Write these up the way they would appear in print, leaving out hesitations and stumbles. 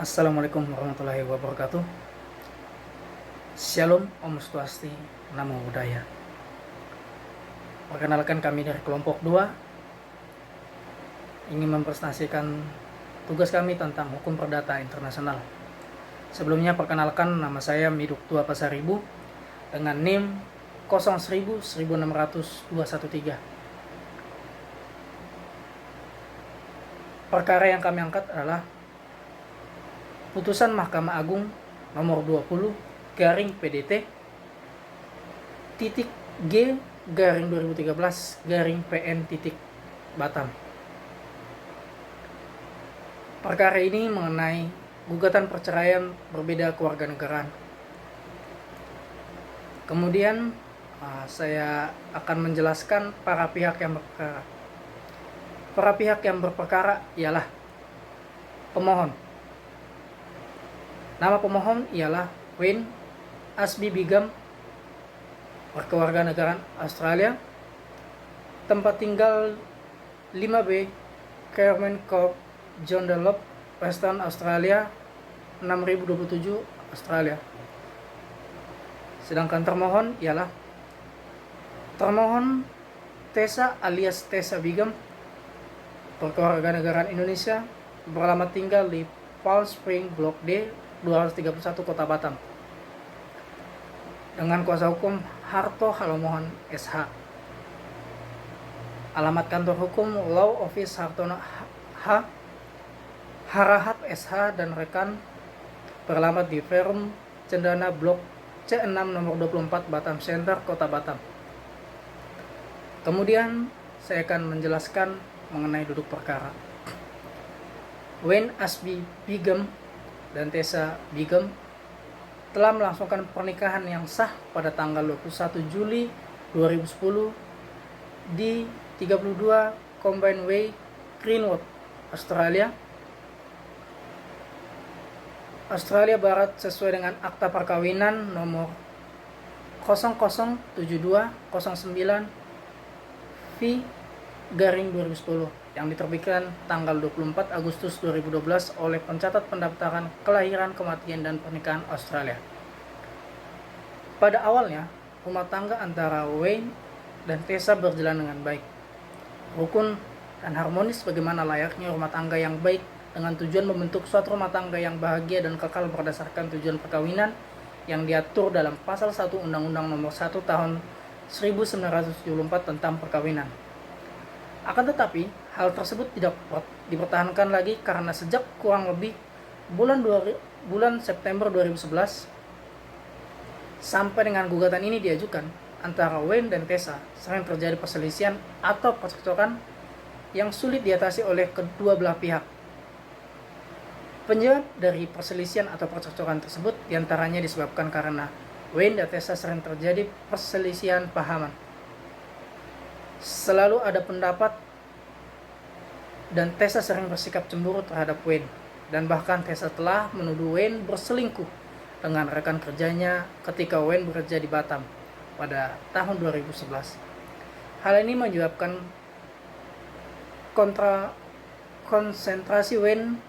Assalamualaikum warahmatullahi wabarakatuh. Shalom, Om Swastiastu, Namo Buddhaya. Perkenalkan, kami dari kelompok 2 ingin mempresentasikan tugas kami tentang hukum perdata internasional. Sebelumnya perkenalkan, nama saya Miduk Tua Pasaribu dengan NIM 0100160213. Perkara yang kami angkat adalah Putusan Mahkamah Agung nomor 20 garing PDT titik G garing 2013 garing PN titik Batam. Perkara ini mengenai gugatan perceraian berbeda kewarganegaraan. Kemudian saya akan menjelaskan para pihak yang berperkara. Para pihak yang berperkara ialah pemohon. Nama pemohon ialah Wayne Ashby Bingham, berkewarganegaraan Australia, tempat tinggal 5B Carmen Court, John Dunlop, Western Australia, 6027 Australia. Sedangkan termohon ialah termohon Tessa alias Tessa Bingham, berkewarganegaraan Indonesia, beralamat tinggal di Palm Spring Blok D 231 Kota Batam, dengan kuasa hukum Harto Halomohan SH. Alamat kantor hukum Law Office Hartono H, Harahat SH dan rekan, beralamat di Firm Cendana Blok C6 nomor 24 Batam Center, Kota Batam. Kemudian saya akan menjelaskan mengenai duduk perkara. Wayne Ashby Bingham dan Tessa Bingham telah melangsungkan pernikahan yang sah pada tanggal 21 Juli 2010 di 32 Combine Way, Greenwood, Australia Barat sesuai dengan akta perkawinan nomor 007209 V garing 2010 yang diterbitkan tanggal 24 Agustus 2012 oleh Pencatat Pendaftaran Kelahiran, Kematian, dan Pernikahan Australia. Pada awalnya, rumah tangga antara Wayne dan Tessa berjalan dengan baik, rukun dan harmonis bagaimana layaknya rumah tangga yang baik, dengan tujuan membentuk suatu rumah tangga yang bahagia dan kekal berdasarkan tujuan perkawinan yang diatur dalam Pasal 1 Undang-Undang Nomor 1 Tahun 1974 tentang perkawinan. Akan tetapi, hal tersebut tidak dipertahankan lagi karena sejak kurang lebih bulan September 2011 sampai dengan gugatan ini diajukan antara Wayne dan Tessa, sering terjadi perselisihan atau percekcokan yang sulit diatasi oleh kedua belah pihak. Penyebab dari perselisihan atau percekcokan tersebut diantaranya disebabkan karena Wayne dan Tessa sering terjadi perselisihan pahaman. Selalu ada pendapat dan Tessa sering bersikap cemburu terhadap Wayne, dan bahkan Tessa telah menuduh Wayne berselingkuh dengan rekan kerjanya ketika Wayne bekerja di Batam pada tahun 2011. Hal ini menyebabkan konsentrasi Wayne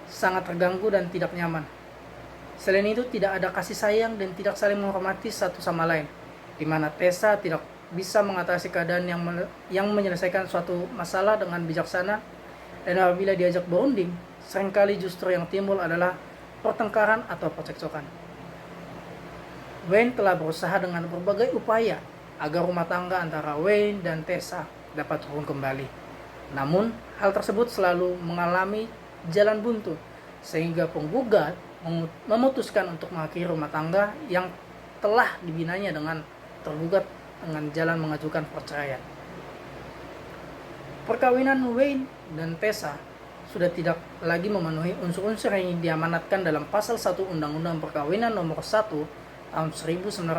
sangat terganggu dan tidak nyaman. Selain itu, tidak ada kasih sayang dan tidak saling menghormati satu sama lain, di mana Tessa tidak bisa mengatasi keadaan yang menyelesaikan suatu masalah dengan bijaksana, dan apabila diajak berunding, seringkali justru yang timbul adalah pertengkaran atau percekcokan. Wayne telah berusaha dengan berbagai upaya agar rumah tangga antara Wayne dan Tessa dapat rukun kembali. Namun, hal tersebut selalu mengalami jalan buntu, sehingga penggugat memutuskan untuk mengakhiri rumah tangga yang telah dibinanya dengan tergugat dengan jalan mengajukan perceraian. Perkawinan Wayne dan Tessa sudah tidak lagi memenuhi unsur-unsur yang diamanatkan dalam Pasal 1 Undang-Undang Perkawinan Nomor 1 Tahun 1974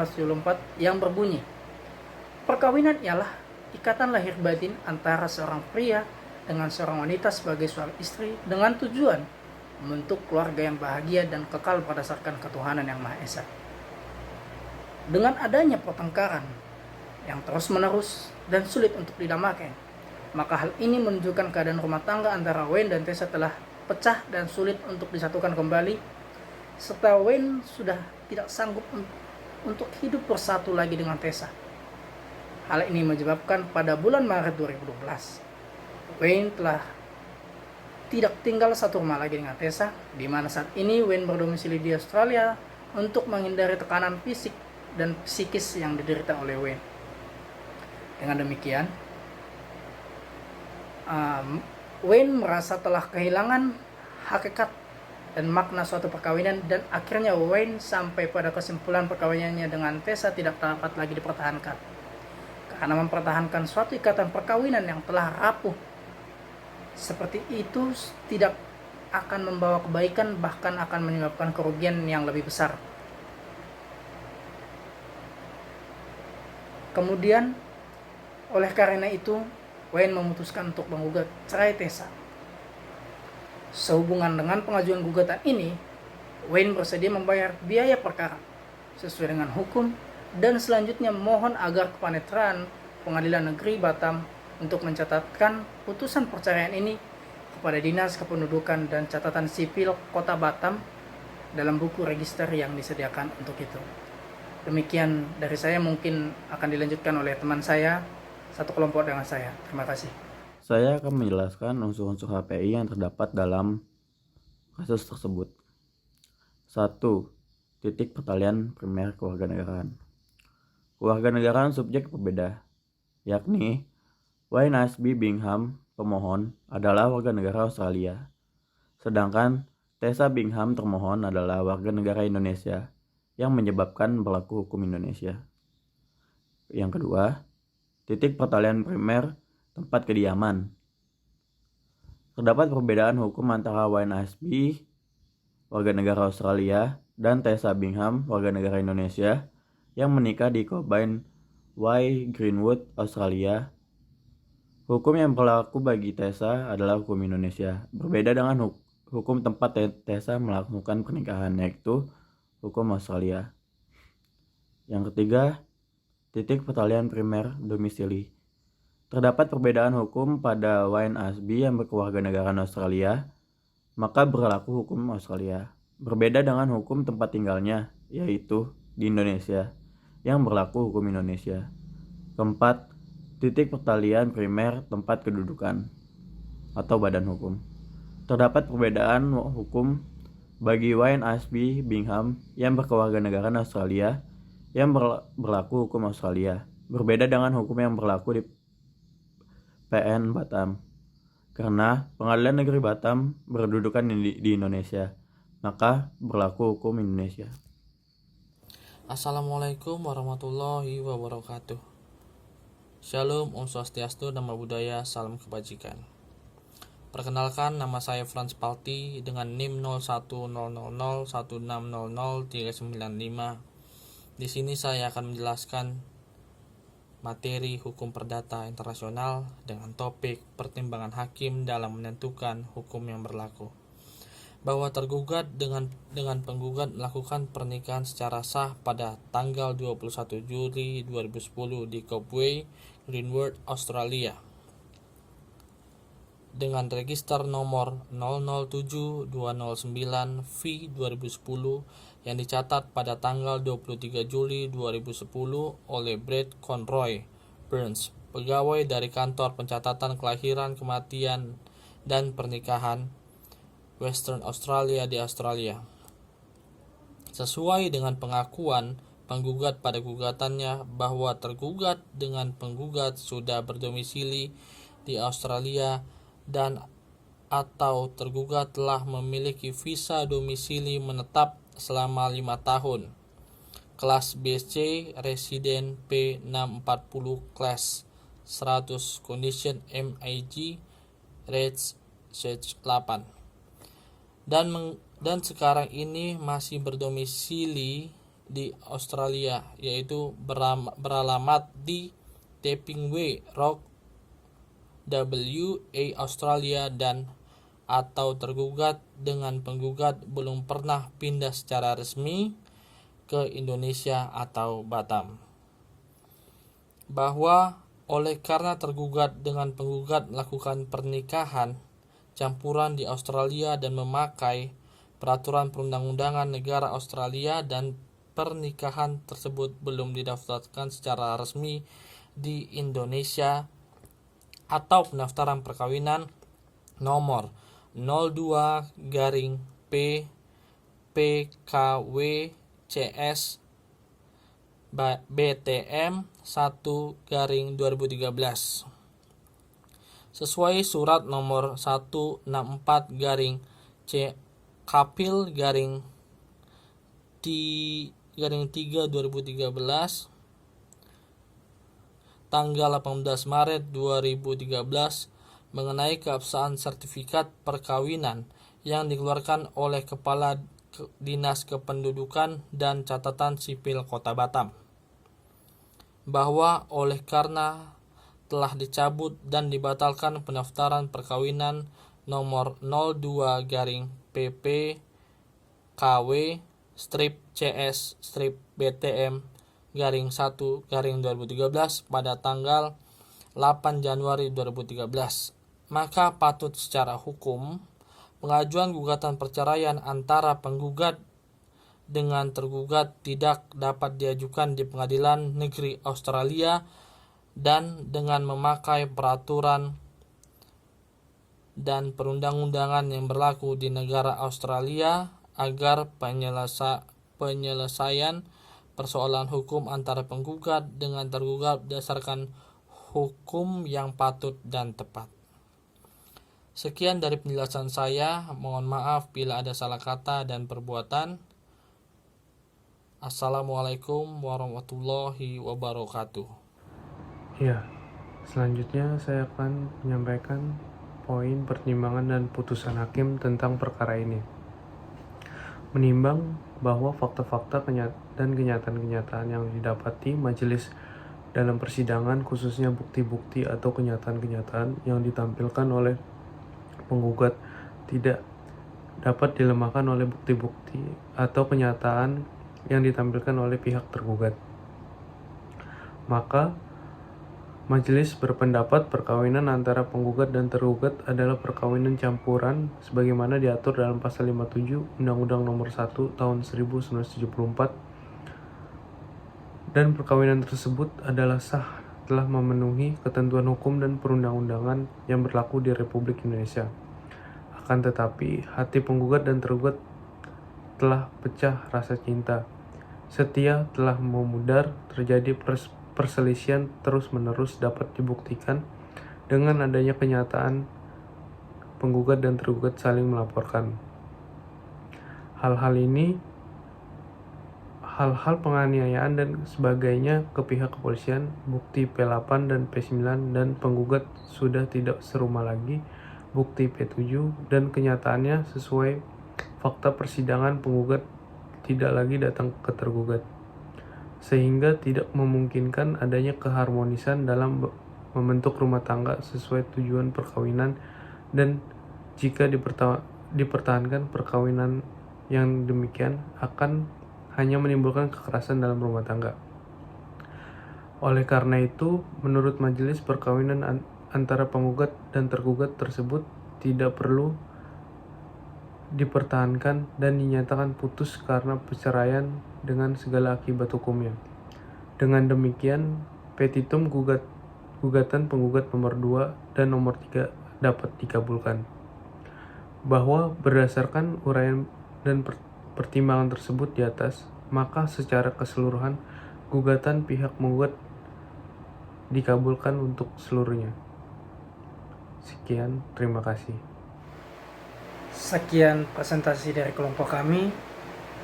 yang berbunyi, perkawinan ialah ikatan lahir batin antara seorang pria dengan seorang wanita sebagai suami istri dengan tujuan membentuk keluarga yang bahagia dan kekal berdasarkan ketuhanan yang Maha Esa. Dengan adanya pertengkaran yang terus-menerus dan sulit untuk didamaikan, maka hal ini menunjukkan keadaan rumah tangga antara Wayne dan Tessa telah pecah dan sulit untuk disatukan kembali, serta Wayne sudah tidak sanggup untuk hidup bersatu lagi dengan Tessa. Hal ini menyebabkan pada bulan Maret 2012, Wayne telah tidak tinggal satu rumah lagi dengan Tessa, di mana saat ini Wayne berdomisili di Australia untuk menghindari tekanan fisik dan psikis yang diderita oleh Wayne. Dengan demikian, Wayne merasa telah kehilangan hakikat dan makna suatu perkawinan, dan akhirnya Wayne sampai pada kesimpulan perkawinannya dengan Tessa tidak dapat lagi dipertahankan. Karena mempertahankan suatu ikatan perkawinan yang telah rapuh seperti itu tidak akan membawa kebaikan, bahkan akan menyebabkan kerugian yang lebih besar. Kemudian, oleh karena itu, Wayne memutuskan untuk menggugat cerai Tessa. Sehubungan dengan pengajuan gugatan ini, Wayne bersedia membayar biaya perkara sesuai dengan hukum, dan selanjutnya mohon agar kepaniteraan Pengadilan Negeri Batam untuk mencatatkan putusan perceraian ini kepada Dinas Kependudukan dan Catatan Sipil Kota Batam dalam buku register yang disediakan untuk itu. Demikian dari saya, mungkin akan dilanjutkan oleh teman saya, satu kelompok dengan saya. Terima kasih. Saya akan menjelaskan unsur-unsur HPI yang terdapat dalam kasus tersebut. 1. Titik pertalian primer kewarganegaraan. Kewarganegaraan subjek berbeda, yakni Wayne Ashby Bingham, pemohon, adalah warga negara Australia, sedangkan Tessa Bingham, termohon, adalah warga negara Indonesia yang menyebabkan berlaku hukum Indonesia. Yang kedua, titik pertalian primer tempat kediaman. Terdapat perbedaan hukum antara Wayne Ashby, warga negara Australia, dan Tessa Bingham, warga negara Indonesia, yang menikah di Cockburn Y, Greenwood, Australia. Hukum yang berlaku bagi Tessa adalah hukum Indonesia, berbeda dengan hukum tempat Tessa melakukan pernikahan, yaitu hukum Australia. Yang ketiga, titik pertalian primer domisili. Terdapat perbedaan hukum pada Wayne Ashby yang berkewarganegaraan Australia, maka berlaku hukum Australia, berbeda dengan hukum tempat tinggalnya, yaitu di Indonesia, yang berlaku hukum Indonesia. Keempat, titik pertalian primer tempat kedudukan atau badan hukum. Terdapat perbedaan hukum bagi Wayne Ashby Bingham yang berkewarganegaraan Australia yang berlaku hukum Australia, berbeda dengan hukum yang berlaku di PN Batam. Karena Pengadilan Negeri Batam berkedudukan di Indonesia, maka berlaku hukum Indonesia. Assalamualaikum warahmatullahi wabarakatuh. Shalom, Om Swastiastu, Namo Buddhaya, Salam Kebajikan. Perkenalkan, nama saya Franz Palti dengan NIM 010016003995. Di sini saya akan menjelaskan materi hukum perdata internasional dengan topik pertimbangan hakim dalam menentukan hukum yang berlaku. Bahwa tergugat dengan penggugat melakukan pernikahan secara sah pada tanggal 21 Juli 2010 di Cockburn, Greenwood, Australia, dengan register nomor 007209V2010 yang dicatat pada tanggal 23 Juli 2010 oleh Brett Conroy Burns, pegawai dari Kantor Pencatatan Kelahiran, Kematian, dan Pernikahan Western Australia di Australia. Sesuai dengan pengakuan penggugat pada gugatannya bahwa tergugat dengan penggugat sudah berdomisili di Australia dan atau tergugat telah memiliki visa domisili menetap selama 5 tahun. Kelas BC Residen P640 Class 100 Condition MAG Rates 8 dan sekarang ini masih berdomisili di Australia, yaitu beralamat di Tapping Way, Rock, WA, Australia, dan atau tergugat dengan penggugat belum pernah pindah secara resmi ke Indonesia atau Batam. Bahwa oleh karena tergugat dengan penggugat melakukan pernikahan campuran di Australia dan memakai peraturan perundang-undangan negara Australia, dan pernikahan tersebut belum didaftarkan secara resmi di Indonesia, atau pendaftaran perkawinan nomor 02-P PKW CS BTM 1-2013 sesuai surat nomor 164-C Kapil garing 3/2013 tanggal 18 Maret 2013 mengenai keabsahan sertifikat perkawinan yang dikeluarkan oleh Kepala Dinas Kependudukan dan Catatan Sipil Kota Batam, bahwa oleh karena telah dicabut dan dibatalkan pendaftaran perkawinan nomor 02-PS-CS-BTM-1-2013 pada tanggal 8 Januari 2013, maka patut secara hukum pengajuan gugatan perceraian antara penggugat dengan tergugat tidak dapat diajukan di Pengadilan Negeri Australia dan dengan memakai peraturan dan perundang-undangan yang berlaku di negara Australia agar penyelesaian persoalan hukum antara penggugat dengan tergugat berdasarkan hukum yang patut dan tepat. Sekian dari penjelasan saya, mohon maaf bila ada salah kata dan perbuatan. Assalamualaikum warahmatullahi wabarakatuh. Ya, selanjutnya saya akan menyampaikan poin pertimbangan dan putusan hakim tentang perkara ini. Menimbang bahwa fakta-fakta dan kenyataan-kenyataan yang didapati majelis dalam persidangan, khususnya bukti-bukti atau kenyataan-kenyataan yang ditampilkan oleh penggugat tidak dapat dilemahkan oleh bukti-bukti atau kenyataan yang ditampilkan oleh pihak tergugat. Maka majelis berpendapat perkawinan antara penggugat dan tergugat adalah perkawinan campuran sebagaimana diatur dalam pasal 57 Undang-Undang Nomor 1 Tahun 1974, dan perkawinan tersebut adalah sah telah memenuhi ketentuan hukum dan perundang-undangan yang berlaku di Republik Indonesia. Akan tetapi, hati penggugat dan tergugat telah pecah rasa cinta. Setia telah memudar, terjadi perselisihan terus-menerus dapat dibuktikan dengan adanya kenyataan penggugat dan tergugat saling melaporkan. Hal-hal penganiayaan dan sebagainya ke pihak kepolisian, bukti P8 dan P9 dan penggugat sudah tidak serumah lagi, bukti P7 dan kenyataannya sesuai fakta persidangan penggugat tidak lagi datang ke tergugat, sehingga tidak memungkinkan adanya keharmonisan dalam membentuk rumah tangga sesuai tujuan perkawinan, dan jika dipertahankan perkawinan yang demikian akan hanya menimbulkan kekerasan dalam rumah tangga. Oleh karena itu, menurut majelis, perkawinan antara penggugat dan tergugat tersebut tidak perlu dipertahankan dan dinyatakan putus karena perceraian dengan segala akibat hukumnya. Dengan demikian, petitum gugatan penggugat nomor 2 dan nomor 3 dapat dikabulkan. Bahwa berdasarkan uraian dan pertimbangan tersebut di atas, maka secara keseluruhan gugatan pihak penggugat dikabulkan untuk seluruhnya. Sekian, terima kasih. Sekian presentasi dari kelompok kami.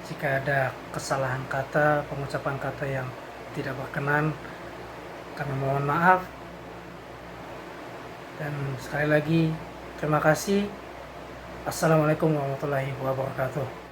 Jika ada kesalahan kata, pengucapan kata yang tidak berkenan, kami mohon maaf. Dan sekali lagi, terima kasih. Assalamualaikum warahmatullahi wabarakatuh.